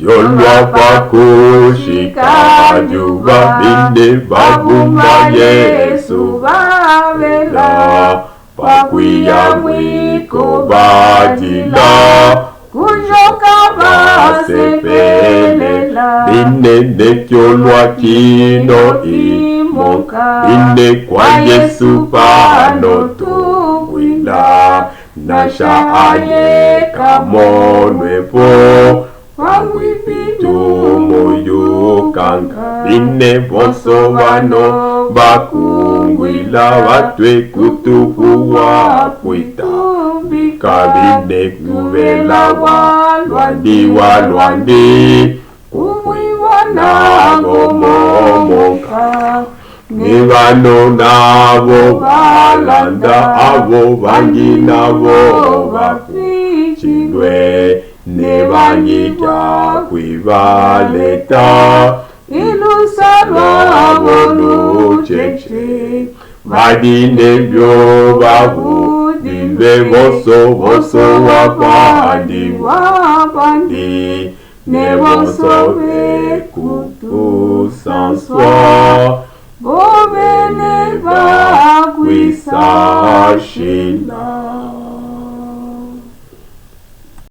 Kyolwa pakushika juba binde babumba Yesu babela pakwiya mwiko badila kujoka basepelela binde kyolwa kino imoka binde kwa Yesu pano tuwila nasha aye kamonwepo wangwipitu muyukanga bine bonso bano bakungwila watwe kutuku wakwita kabine kuvela walwandi kuwiwa nabo momoka ni bano nabo balanda abo bangi nabo bafichilwe ne banyika kwibaleta ilusarwa bolucheche badine byo babudilwe boso wabandi ne boso bekutu sanswa bobene bakwisa shila.